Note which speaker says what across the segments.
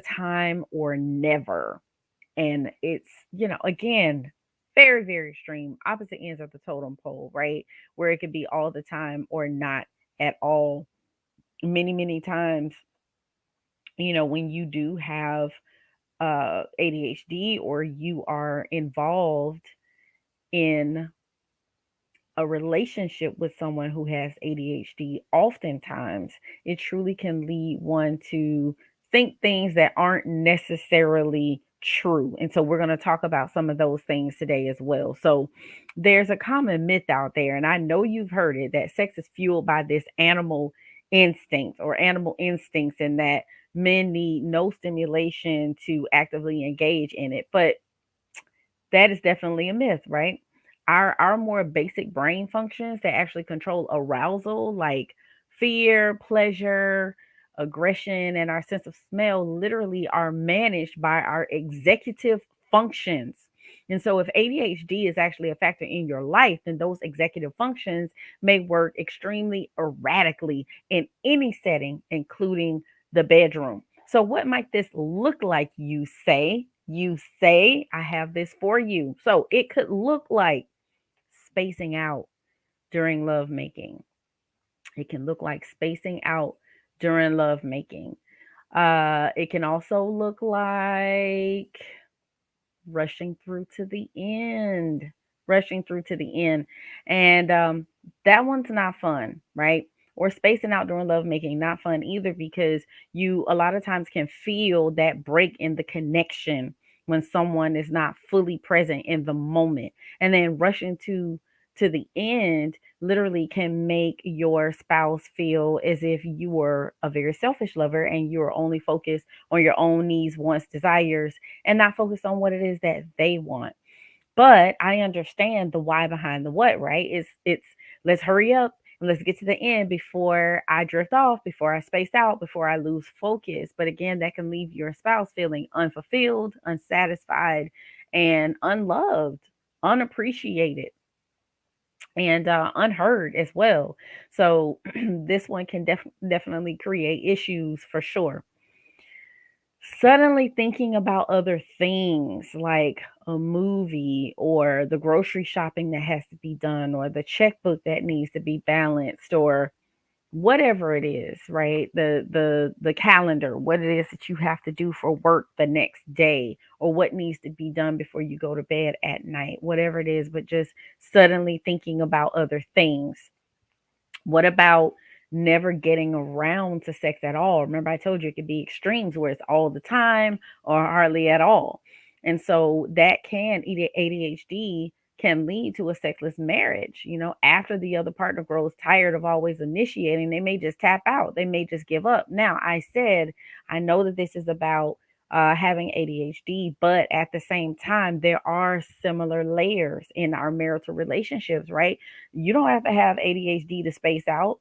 Speaker 1: time or never. And it's, again, very, very extreme, opposite ends of the totem pole, right? Where it could be all the time or not at all. Many, many times, when you do have ADHD or you are involved in a relationship with someone who has ADHD, oftentimes it truly can lead one to think things that aren't necessarily true. And so we're going to talk about some of those things today as well. So there's a common myth out there, and I know you've heard it, that sex is fueled by this animal instinct or animal instincts, and that men need no stimulation to actively engage in it. But that is definitely a myth, right? Our more basic brain functions that actually control arousal, like fear, pleasure, aggression, and our sense of smell, literally are managed by our executive functions. And so, if ADHD is actually a factor in your life, then those executive functions may work extremely erratically in any setting, including the bedroom. So, what might this look like, you say? You say, I have this for you. So, it could look like spacing out during lovemaking. It can look like spacing out during lovemaking. It can also look like rushing through to the end, rushing through to the end. And that one's not fun, right? Or spacing out during lovemaking, not fun either, because you a lot of times can feel that break in the connection when someone is not fully present in the moment. And then rushing to the end literally can make your spouse feel as if you were a very selfish lover and you're only focused on your own needs, wants, desires, and not focus on what it is that they want. But I understand the why behind the what, right? It's let's hurry up and let's get to the end before I drift off, before I space out, before I lose focus. But again, that can leave your spouse feeling unfulfilled, unsatisfied, and unloved, unappreciated, and unheard as well. So this one can definitely create issues for sure. Suddenly thinking about other things like a movie or the grocery shopping that has to be done or the checkbook that needs to be balanced or whatever it is, right? The calendar, what it is that you have to do for work the next day or what needs to be done before you go to bed at night, whatever it is, but just suddenly thinking about other things. What about never getting around to sex at all? Remember, I told you it could be extremes where it's all the time or hardly at all. And so that can, ADHD can lead to a sexless marriage. After the other partner grows tired of always initiating, they may just tap out, they may just give up. Now, I know that this is about having ADHD, but at the same time, there are similar layers in our marital relationships, right? You don't have to have ADHD to space out.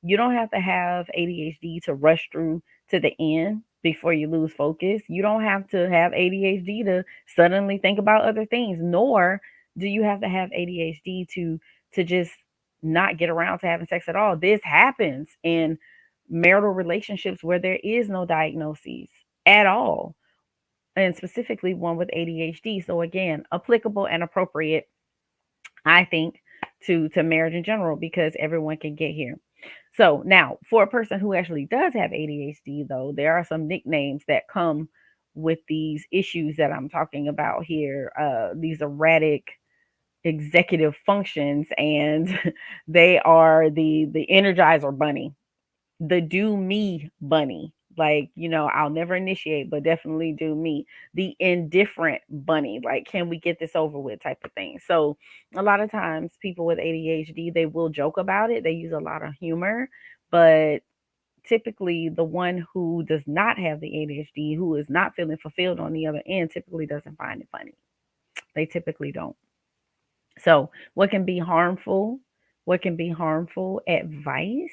Speaker 1: You don't have to have ADHD to rush through to the end before you lose focus. You don't have to have ADHD to suddenly think about other things, nor do you have to have ADHD to just not get around to having sex at all. This happens in marital relationships where there is no diagnoses at all, and specifically one with ADHD. So again, applicable and appropriate, I think, to marriage in general because everyone can get here. So now, for a person who actually does have ADHD, though, there are some nicknames that come with these issues that I'm talking about here. These erratic executive functions, and they are the Energizer Bunny, the do me bunny. Like, I'll never initiate, but definitely do me. The indifferent bunny, like, can we get this over with type of thing. So, a lot of times, people with ADHD, they will joke about it. They use a lot of humor, but typically, the one who does not have the ADHD, who is not feeling fulfilled on the other end, typically doesn't find it funny. They typically don't. So, what can be harmful? What can be harmful advice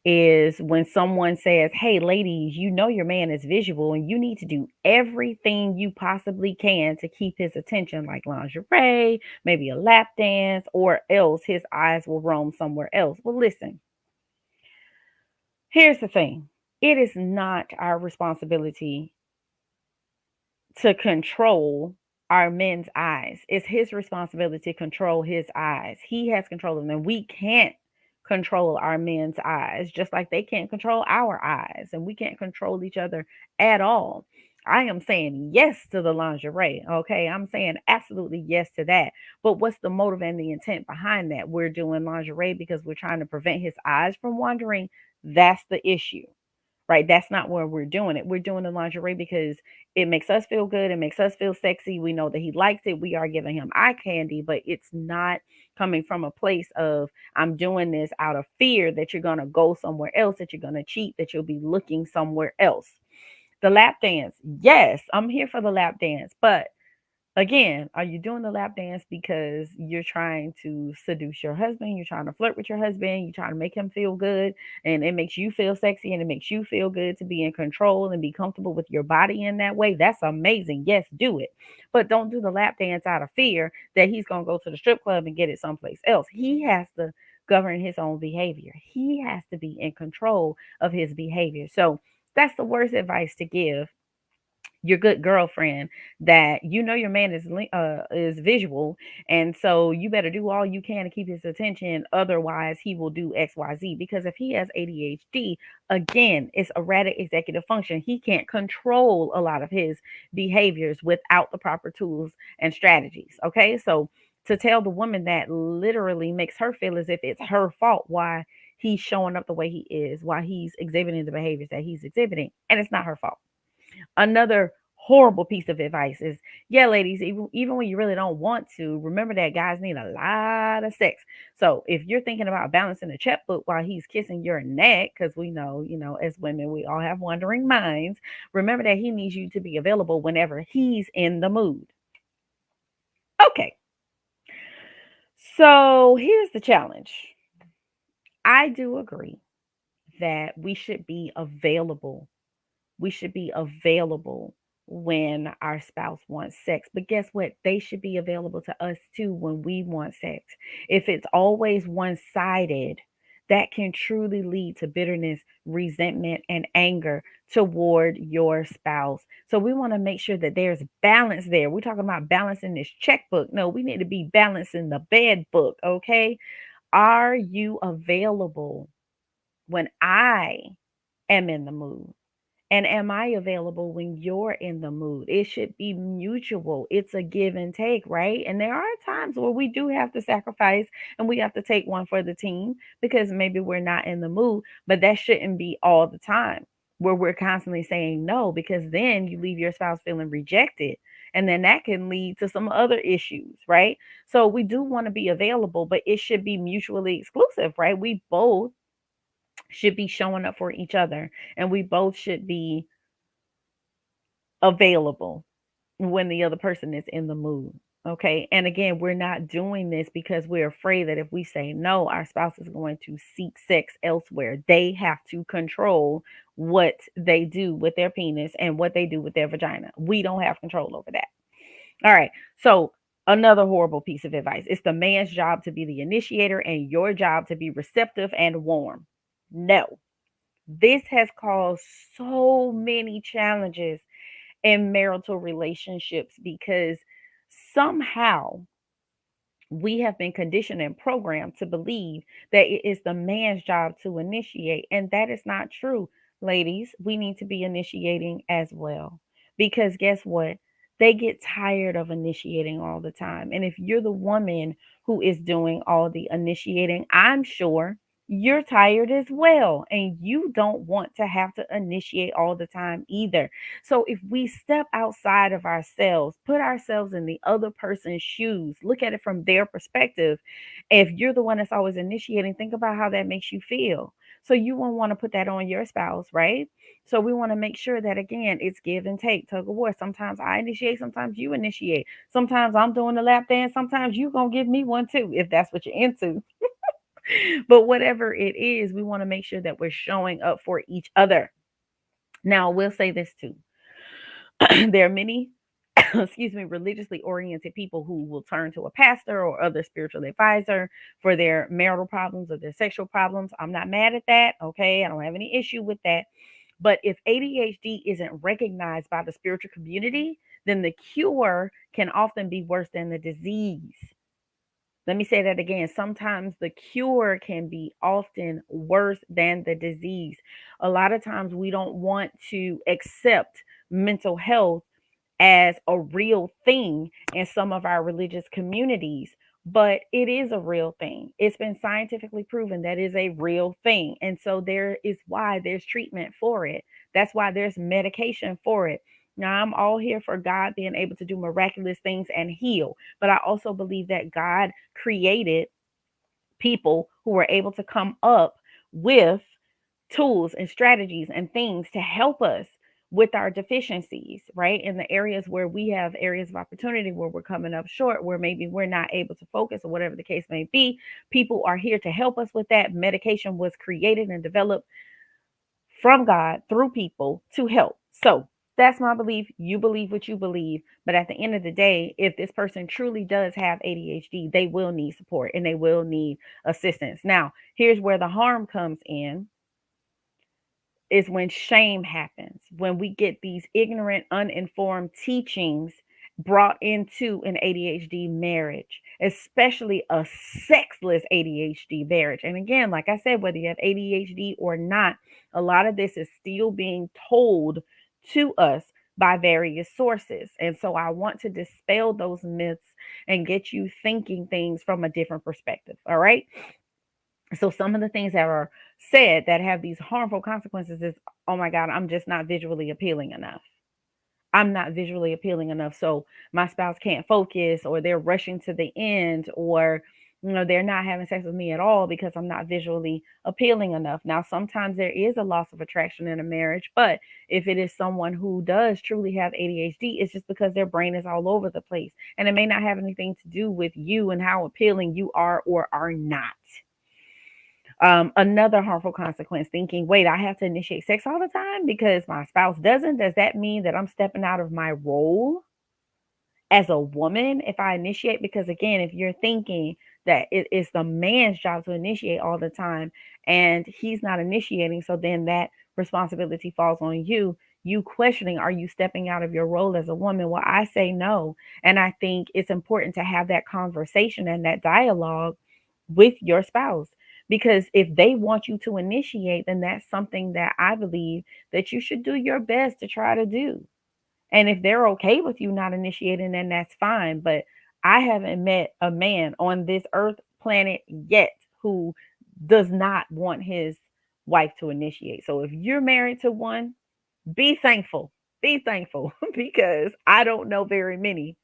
Speaker 1: is when someone says, "Hey, ladies, you know your man is visual and you need to do everything you possibly can to keep his attention, like lingerie, maybe a lap dance, or else his eyes will roam somewhere else." Well, listen, here's the thing. It is not our responsibility to control our men's eyes. It's his responsibility to control his eyes. He has control of them. We can't control our men's eyes, just like they can't control our eyes, and we can't control each other at all. I am saying yes to the lingerie. Okay. I'm saying absolutely yes to that. But what's the motive and the intent behind that? We're doing lingerie because we're trying to prevent his eyes from wandering. That's the issue, right? That's not where we're doing it. We're doing the lingerie because it makes us feel good. It makes us feel sexy. We know that he likes it. We are giving him eye candy, but it's not coming from a place of, I'm doing this out of fear that you're going to go somewhere else, that you're going to cheat, that you'll be looking somewhere else. The lap dance. Yes, I'm here for the lap dance, but again, are you doing the lap dance because you're trying to seduce your husband? You're trying to flirt with your husband. You're trying to make him feel good. And it makes you feel sexy and it makes you feel good to be in control and be comfortable with your body in that way. That's amazing. Yes, do it. But don't do the lap dance out of fear that he's going to go to the strip club and get it someplace else. He has to govern his own behavior, he has to be in control of his behavior. So that's the worst advice to give your good girlfriend, that you know your man is visual, and so you better do all you can to keep his attention, otherwise he will do XYZ. Because if he has ADHD, again, it's erratic executive function. He can't control a lot of his behaviors without the proper tools and strategies. Okay, so to tell the woman that literally makes her feel as if it's her fault why he's showing up the way he is, why he's exhibiting the behaviors that he's exhibiting, and it's not her fault. Another horrible piece of advice is, yeah, ladies, even when you really don't want to, remember that guys need a lot of sex. So if you're thinking about balancing a checkbook while he's kissing your neck, because we know, as women, we all have wandering minds, remember that he needs you to be available whenever he's in the mood. Okay, so here's the challenge. I do agree that we should be available when our spouse wants sex. But guess what? They should be available to us too when we want sex. If it's always one sided, that can truly lead to bitterness, resentment, and anger toward your spouse. So we want to make sure that there's balance there. We're talking about balancing this checkbook. No, we need to be balancing the bed book. Okay. Are you available when I am in the mood? And am I available when you're in the mood? It should be mutual. It's a give and take, right? And there are times where we do have to sacrifice and we have to take one for the team because maybe we're not in the mood, but that shouldn't be all the time where we're constantly saying no, because then you leave your spouse feeling rejected. And then that can lead to some other issues, right? So we do want to be available, but it should be mutually exclusive, right? We both should be showing up for each other, and we both should be available when the other person is in the mood. Okay. And again, we're not doing this because we're afraid that if we say no, our spouse is going to seek sex elsewhere. They have to control what they do with their penis and what they do with their vagina. We don't have control over that. All right. So, another horrible piece of advice: it's the man's job to be the initiator and your job to be receptive and warm. No, this has caused so many challenges in marital relationships because somehow we have been conditioned and programmed to believe that it is the man's job to initiate. And that is not true. Ladies, we need to be initiating as well. Because guess what? They get tired of initiating all the time. And if you're the woman who is doing all the initiating, I'm sure you're tired as well. And you don't want to have to initiate all the time either. So if we step outside of ourselves, put ourselves in the other person's shoes, look at it from their perspective. If you're the one that's always initiating, think about how that makes you feel. So you won't want to put that on your spouse, right? So we want to make sure that again, it's give and take, tug of war. Sometimes I initiate, sometimes you initiate. Sometimes I'm doing the lap dance, sometimes you gonna give me one too, if that's what you're into. But whatever it is, we want to make sure that we're showing up for each other. Now, we'll say this too. There are many, excuse me, religiously oriented people who will turn to a pastor or other spiritual advisor for their marital problems or their sexual problems. I'm not mad at that. Okay. I don't have any issue with that. But if ADHD isn't recognized by the spiritual community, then the cure can often be worse than the disease. Let me say that again. Sometimes the cure can be often worse than the disease. A lot of times we don't want to accept mental health as a real thing in some of our religious communities, but it is a real thing. It's been scientifically proven that is a real thing. And so there is why there's treatment for it. That's why there's medication for it. Now, I'm all here for God being able to do miraculous things and heal, but I also believe that God created people who were able to come up with tools and strategies and things to help us with our deficiencies, right? In the areas where we have areas of opportunity where we're coming up short, where maybe we're not able to focus or whatever the case may be, people are here to help us with that. Medication was created and developed from God through people to help. So that's my belief. You believe what you believe. But at the end of the day, if this person truly does have ADHD, they will need support and they will need assistance. Now, here's where the harm comes in is when shame happens, when we get these ignorant, uninformed teachings brought into an ADHD marriage, especially a sexless ADHD marriage. And again, like I said, whether you have ADHD or not, a lot of this is still being told to us by various sources. And so I want to dispel those myths and get you thinking things from a different perspective. All right. So some of the things that are said that have these harmful consequences is, oh my God, I'm just not visually appealing enough. I'm not visually appealing enough. So my spouse can't focus, or they're rushing to the end, or they're not having sex with me at all because I'm not visually appealing enough. Now, sometimes there is a loss of attraction in a marriage, but if it is someone who does truly have ADHD, it's just because their brain is all over the place. And it may not have anything to do with you and how appealing you are or are not. Another harmful consequence, thinking, wait, I have to initiate sex all the time because my spouse doesn't. Does that mean that I'm stepping out of my role as a woman if I initiate? Because again, if you're thinking that it is the man's job to initiate all the time and he's not initiating, so then that responsibility falls on you. You questioning, are you stepping out of your role as a woman? Well, I say no. And I think it's important to have that conversation and that dialogue with your spouse. Because if they want you to initiate, then that's something that I believe that you should do your best to try to do. And if they're okay with you not initiating, then that's fine. But I haven't met a man on this earth planet yet who does not want his wife to initiate. So if you're married to one, be thankful. Be thankful because I don't know very many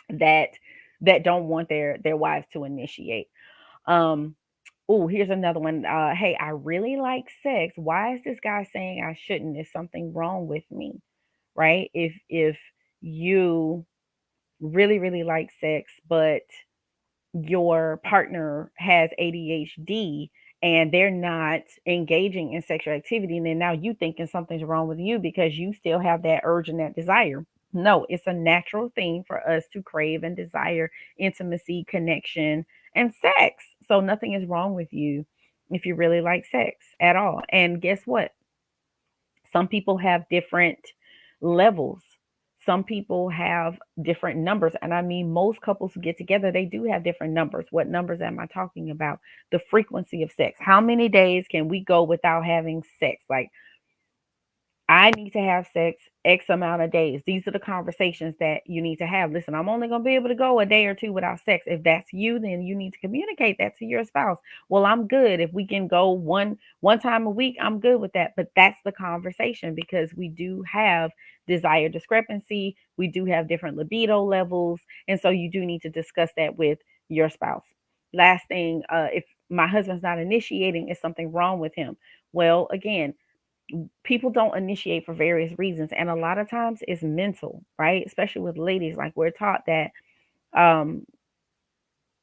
Speaker 1: that don't want their wives to initiate. Um, oh, here's another one. Hey, I really like sex. Why is this guy saying I shouldn't? Is something wrong with me? Right? If you really, really like sex, but your partner has ADHD and they're not engaging in sexual activity, and then now you thinking something's wrong with you because you still have that urge and that desire. No, it's a natural thing for us to crave and desire intimacy, connection, and sex. So nothing is wrong with you if you really like sex at all. And guess what? Some people have different levels. Some people have different numbers. And I mean, most couples who get together, they do have different numbers. What numbers am I talking about? The frequency of sex. How many days can we go without having sex? Like, I need to have sex X amount of days. These are the conversations that you need to have. Listen, I'm only going to be able to go a day or two without sex. If that's you, then you need to communicate that to your spouse. Well, I'm good. If we can go one time a week, I'm good with that. But that's the conversation because we do have desire discrepancy. We do have different libido levels. And so you do need to discuss that with your spouse. Last thing, if my husband's not initiating, is something wrong with him? Well, again, people don't initiate for various reasons, and a lot of times it's mental, right? Especially with ladies, like um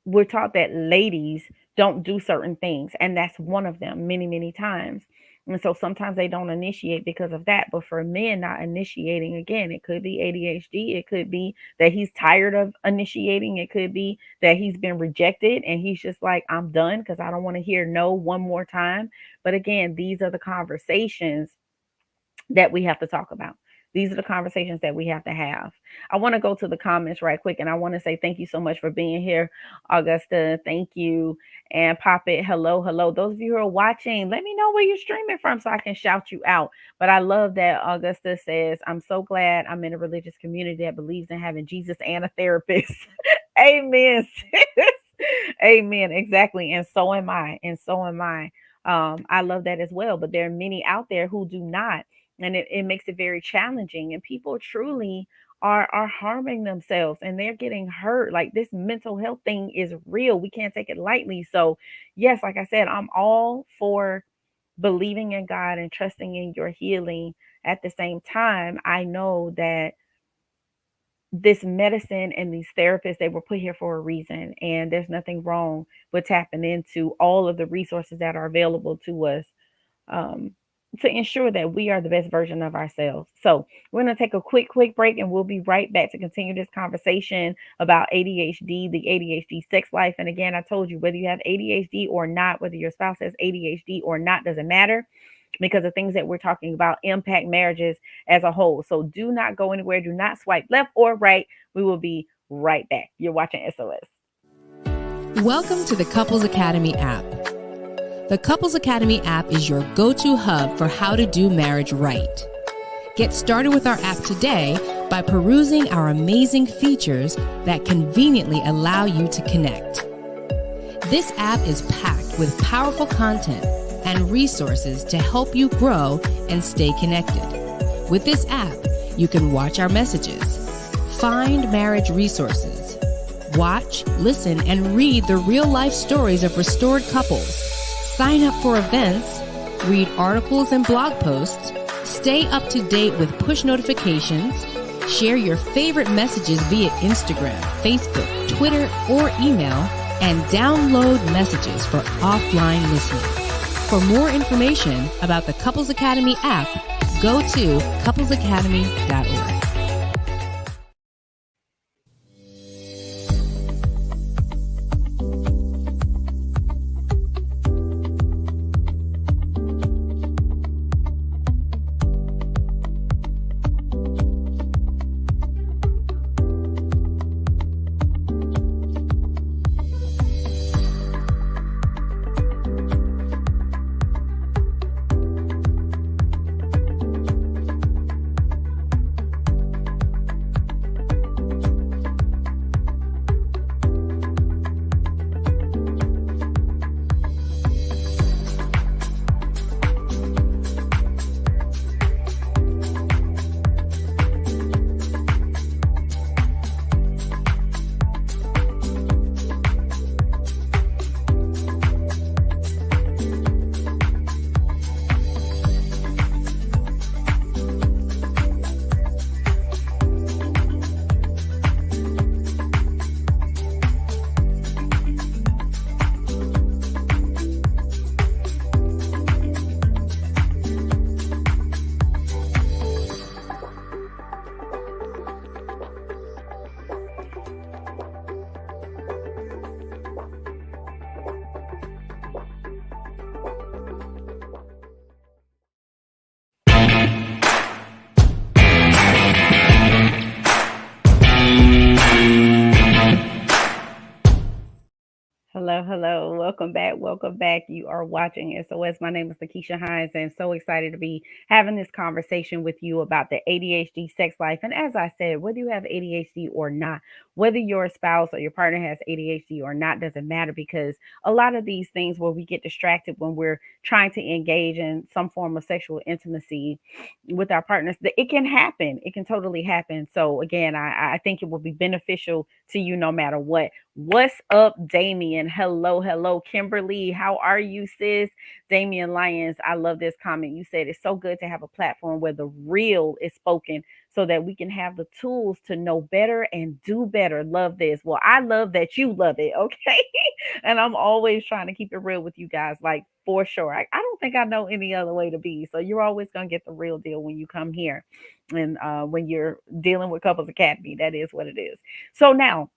Speaker 1: we're taught that ladies don't do certain things, and that's one of them many times. And so sometimes they don't initiate because of that. But for men not initiating, again, it could be ADHD, it could be that he's tired of initiating, it could be that he's been rejected and he's just like, I'm done because I don't want to hear no one more time. But again, these are the conversations that we have to talk about. These are the conversations that we have to have. I want to go to the comments right quick, and I want to say thank you so much for being here, Augusta. Thank you. And Pop It, hello, hello. Those of you who are watching, let me know where you're streaming from so I can shout you out. But I love that Augusta says, I'm so glad I'm in a religious community that believes in having Jesus and a therapist. Amen, sis. Amen. Exactly. And so am I. And so am I. I love that as well. But there are many out there who do not. And it makes it very challenging. And people truly are harming themselves and they're getting hurt. Like this mental health thing is real. We can't take it lightly. So, yes, like I said, I'm all for believing in God and trusting in your healing. At the same time, I know that this medicine and these therapists, they were put here for a reason, and there's nothing wrong with tapping into all of the resources that are available to us, um, to ensure that we are the best version of ourselves. So we're going to take a quick break, and we'll be right back to continue this conversation about ADHD, the ADHD sex life. And again, I told you, whether you have ADHD or not, whether your spouse has ADHD or not, doesn't matter, because the things that we're talking about impact marriages as a whole. So do not go anywhere. Do not swipe left or right. We will be right back. You're watching SOS.
Speaker 2: Welcome to the Couples Academy app. The Couples Academy app is your go-to hub for how to do marriage right. Get started with our app today by perusing our amazing features that conveniently allow you to connect. This app is packed with powerful content and resources to help you grow and stay connected. With this app, you can watch our messages, find marriage resources, watch, listen, and read the real-life stories of restored couples, sign up for events, read articles and blog posts, stay up to date with push notifications, share your favorite messages via Instagram, Facebook, Twitter, or email, and download messages for offline listening. For more information about the Couples Academy app, go to couplesacademy.org.
Speaker 1: Hello, hello. Welcome back. Welcome back. You are watching SOS. My name is LaKeesha Hines, and so excited to be having this conversation with you about the ADHD sex life. And as I said, whether you have ADHD or not, whether your spouse or your partner has ADHD or not, doesn't matter, because a lot of these things where we get distracted when we're trying to engage in some form of sexual intimacy with our partners, it can happen. It can totally happen. So again, I think it will be beneficial to you no matter what. What's up, Damien? Hello, hello, Kimberly. How are you, sis? Damien Lyons, I love this comment. You said it's so good to have a platform where the real is spoken so that we can have the tools to know better and do better. Love this. Well, I love that you love it, okay? And I'm always trying to keep it real with you guys, like for sure. I don't think I know any other way to be. So you're always going to get the real deal when you come here. And when you're dealing with Couples Academy, that is what it is. So now,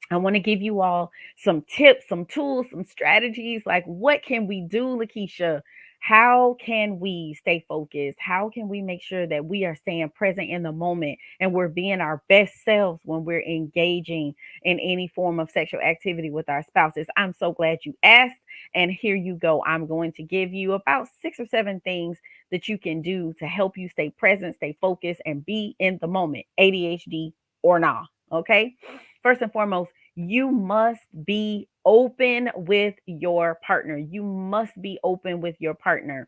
Speaker 1: I want to give you all some tips, some tools, some strategies. Like, what can we do, LaKeesha? How can we stay focused? How can we make sure that we are staying present in the moment and we're being our best selves when we're engaging in any form of sexual activity with our spouses? I'm so glad you asked. And here you go. I'm going to give you about 6 or 7 things that you can do to help you stay present, stay focused, and be in the moment, ADHD or not. Okay. First and foremost, you must be open with your partner. You must be open with your partner.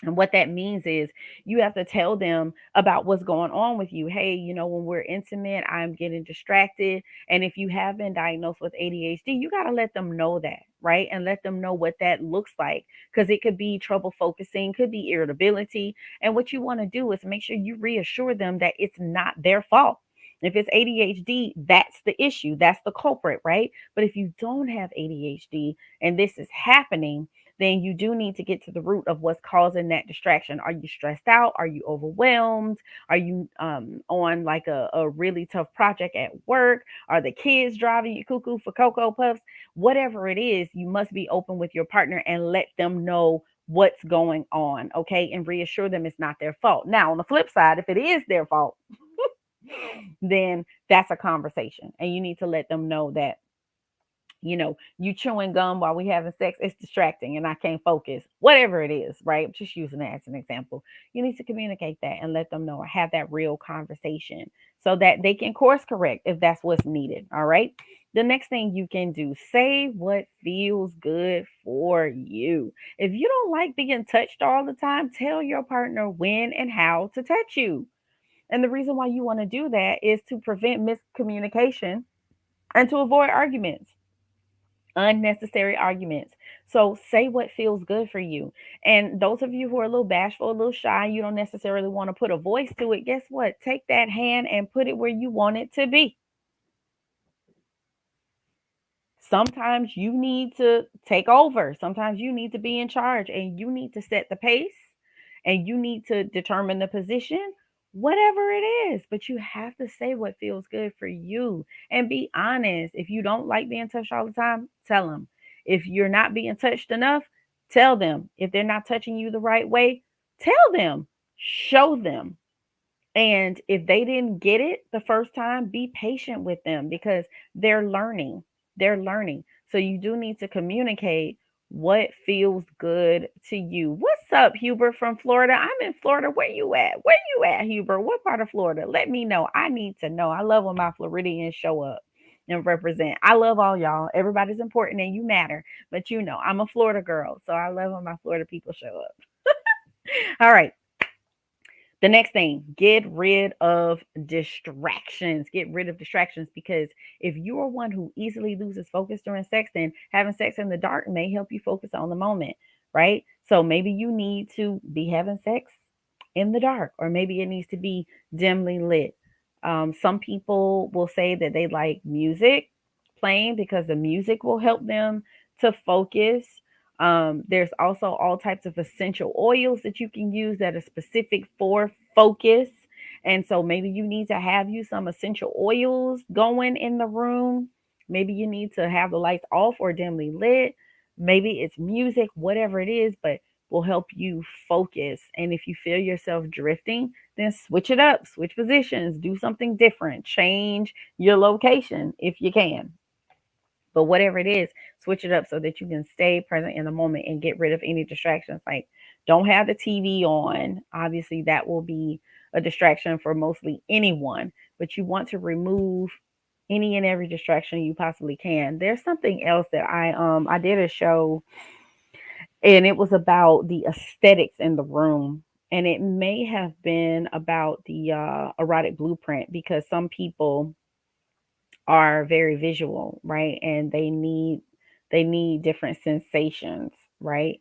Speaker 1: And what that means is you have to tell them about what's going on with you. Hey, when we're intimate, I'm getting distracted. And if you have been diagnosed with ADHD, you got to let them know that, right? And let them know what that looks like, because it could be trouble focusing, could be irritability. And what you want to do is make sure you reassure them that it's not their fault. If it's ADHD, that's the issue. That's the culprit, right? But if you don't have ADHD and this is happening, then you do need to get to the root of what's causing that distraction. Are you stressed out? Are you overwhelmed? Are you on like a really tough project at work? Are the kids driving you cuckoo for Cocoa Puffs? Whatever it is, you must be open with your partner and let them know what's going on, okay? And reassure them it's not their fault. Now, on the flip side, if it is their fault, then that's a conversation. And you need to let them know that you chewing gum while we having sex, it's distracting and I can't focus, whatever it is, right? I'm just using that as an example. You need to communicate that and let them know, or have that real conversation so that they can course correct if that's what's needed. All right. The next thing you can do, say what feels good for you. If you don't like being touched all the time, tell your partner when and how to touch you. And the reason why you want to do that is to prevent miscommunication and to avoid arguments, unnecessary arguments. So say what feels good for you. And those of you who are a little bashful, a little shy, you don't necessarily want to put a voice to it. Guess what? Take that hand and put it where you want it to be. Sometimes you need to take over. Sometimes you need to be in charge and you need to set the pace and you need to determine the position, whatever it is. But you have to say what feels good for you and be honest. If you don't like being touched all the time, tell them. If you're not being touched enough, tell them. If they're not touching you the right way, tell them, show them. And if they didn't get it the first time, be patient with them because they're learning. They're learning. So you do need to communicate what feels good to you. What's up, Hubert from Florida? I'm in Florida. Where you at? Where you at, Hubert? What part of Florida? Let me know. I need to know. I love when my Floridians show up and represent. I love all y'all. Everybody's important and you matter. But I'm a Florida girl. So I love when my Florida people show up. All right. The next thing, get rid of distractions. Get rid of distractions because if you are one who easily loses focus during sex, then having sex in the dark may help you focus on the moment, right? So maybe you need to be having sex in the dark, or maybe it needs to be dimly lit. Some people will say that they like music playing because the music will help them to focus. There's also all types of essential oils that you can use that are specific for focus. And so maybe you need to have you some essential oils going in the room. Maybe you need to have the lights off or dimly lit. Maybe it's music, whatever it is, but will help you focus. And if you feel yourself drifting, then switch it up, switch positions, do something different, change your location if you can. But whatever it is, switch it up so that you can stay present in the moment and get rid of any distractions. Like, don't have the TV on. Obviously, that will be a distraction for mostly anyone, but you want to remove any and every distraction you possibly can. There's something else that I did a show and it was about the aesthetics in the room. And it may have been about the erotic blueprint because some people are very visual, right? And they need different sensations, right?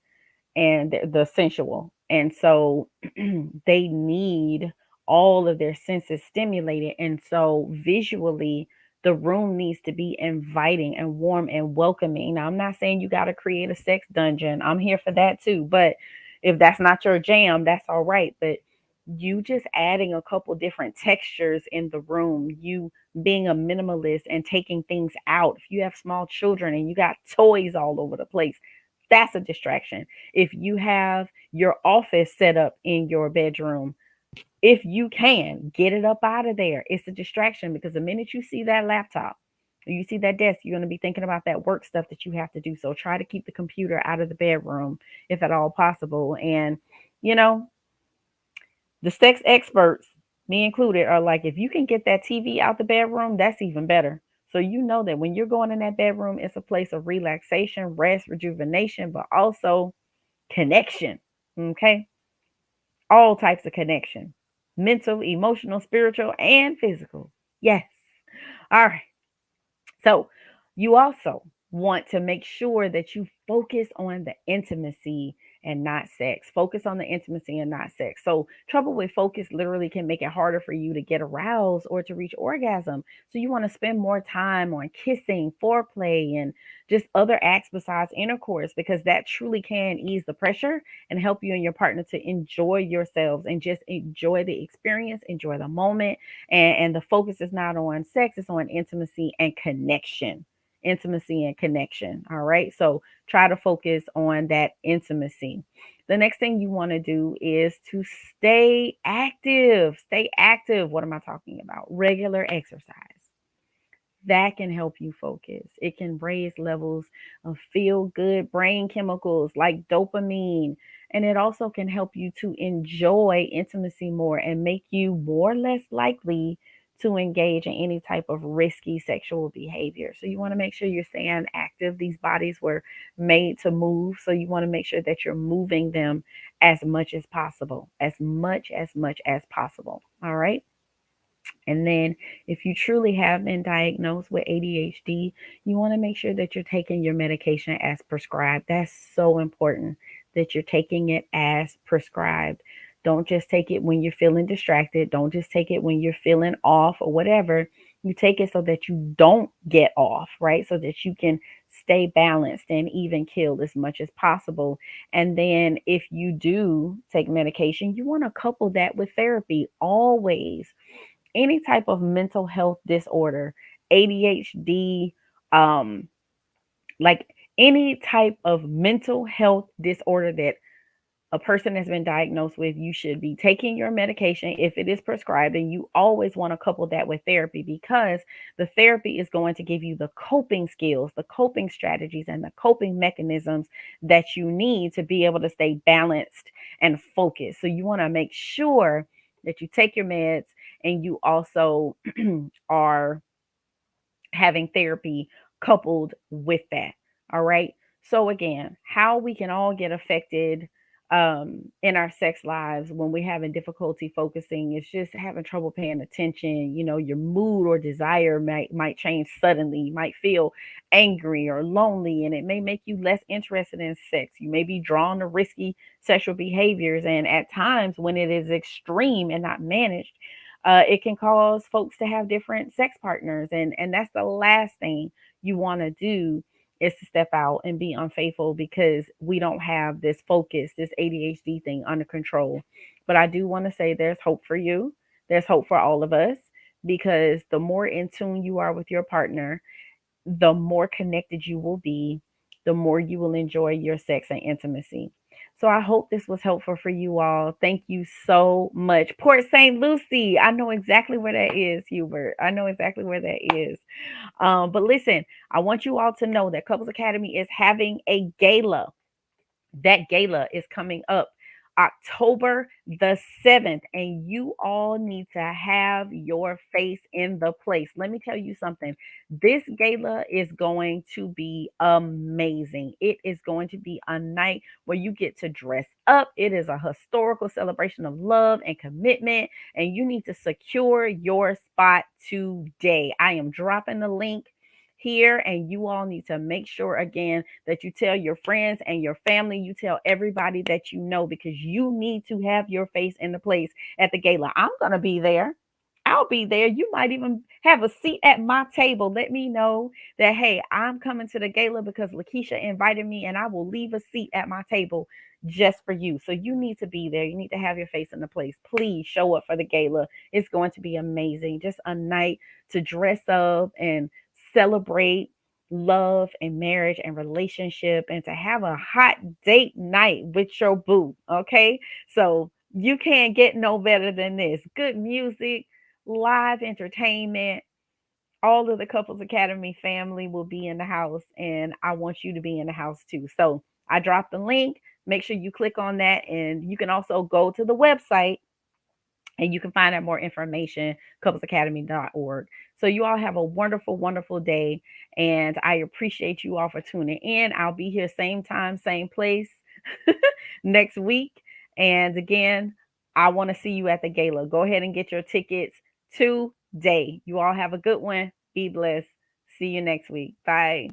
Speaker 1: And the sensual. And so they need all of their senses stimulated. And so visually, the room needs to be inviting and warm and welcoming. Now, I'm not saying you got to create a sex dungeon. I'm here for that too. But if that's not your jam, that's all right. But you just adding a couple different textures in the room, you being a minimalist and taking things out. If you have small children and you got toys all over the place, That's a distraction. If you have your office set up in your bedroom, if you can get it up out of there, it's a distraction, because the minute you see that laptop, or you see that desk, you're going to be thinking about that work stuff that you have to do. So try to keep the computer out of the bedroom if at all possible. And, you know, the sex experts, me included, are like, if you can get that TV out the bedroom, that's even better. So you know that when you're going in that bedroom, it's a place of relaxation, rest, rejuvenation, but also connection. Okay? All types of connection: mental, emotional, spiritual, and physical. Yes. All right. So you also want to make sure that you focus on the intimacy and not sex. Focus on the intimacy and not sex. So trouble with focus literally can make it harder for you to get aroused or to reach orgasm. So you want to spend more time on kissing, foreplay, and just other acts besides intercourse, because that truly can ease the pressure and help you and your partner to enjoy yourselves and just enjoy the experience, enjoy the moment. And the focus is not on sex, it's on intimacy and connection. Intimacy and connection. All right. So try to focus on that intimacy. The next thing you want to do is to stay active. Stay active. What am I talking about? Regular exercise. That can help you focus. It can raise levels of feel good brain chemicals like dopamine. And it also can help you to enjoy intimacy more and make you more or less likely to engage in any type of risky sexual behavior. So you want to make sure you're staying active. These bodies were made to move. So you want to make sure that you're moving them as much as possible, as much as possible. All right. And then, if you truly have been diagnosed with ADHD, you want to make sure that you're taking your medication as prescribed. That's so important that you're taking it as prescribed. Don't just take it when you're feeling distracted. Don't just take it when you're feeling off or whatever. You take it so that you don't get off, right? So that you can stay balanced and even killed as much as possible. And then, if you do take medication, you want to couple that with therapy always. Any type of mental health disorder, ADHD, um, like any type of mental health disorder that a person has been diagnosed with, you should be taking your medication if it is prescribed. And you always want to couple that with therapy, because the therapy is going to give you the coping skills, the coping strategies, and the coping mechanisms that you need to be able to stay balanced and focused. So you want to make sure that you take your meds, and you also are having therapy coupled with that. All right. So, again, how we can all get affected in our sex lives when we're having difficulty focusing is just having trouble paying attention. You know, your mood or desire might change suddenly. You might feel angry or lonely, and it may make you less interested in sex. You may be drawn to risky sexual behaviors, and at times when it is extreme and not managed, it can cause folks to have different sex partners, and that's the last thing you want to do, is to step out and be unfaithful because we don't have this focus, this ADHD thing under control. But I do want to say there's hope for you. There's hope for all of us, because the more in tune you are with your partner, the more connected you will be, the more you will enjoy your sex and intimacy. So I hope this was helpful for you all. Thank you so much. Port St. Lucie. I know exactly where that is, Hubert. I know exactly where that is. But listen, I want you all to know that Couples Academy is having a gala. That gala is coming up October the 7th, and you all need to have your face in the place. Let me tell you something. This gala is going to be amazing. It is going to be a night where you get to dress up. It is a historical celebration of love and commitment, and you need to secure your spot today. I am dropping the link here, and you all need to make sure again that you tell your friends and your family, you tell everybody that you know, because you need to have your face in the place at the gala. I'm going to be there. I'll be there. You might even have a seat at my table. Let me know that, hey, I'm coming to the gala because LaKeesha invited me, and I will leave a seat at my table just for you. So you need to be there. You need to have your face in the place. Please show up for the gala. It's going to be amazing. Just a night to dress up and celebrate love and marriage and relationship, and to have a hot date night with your boo. Okay. So you can't get no better than this. Good music, live entertainment. All of the Couples Academy family will be in the house, and I want you to be in the house too. So I dropped the link. Make sure you click on that, and you can also go to the website and you can find out more information, couplesacademy.org. So you all have a wonderful, wonderful day, and I appreciate you all for tuning in. I'll be here same time, same place next week. And again, I want to see you at the gala. Go ahead and get your tickets today. You all have a good one. Be blessed. See you next week. Bye.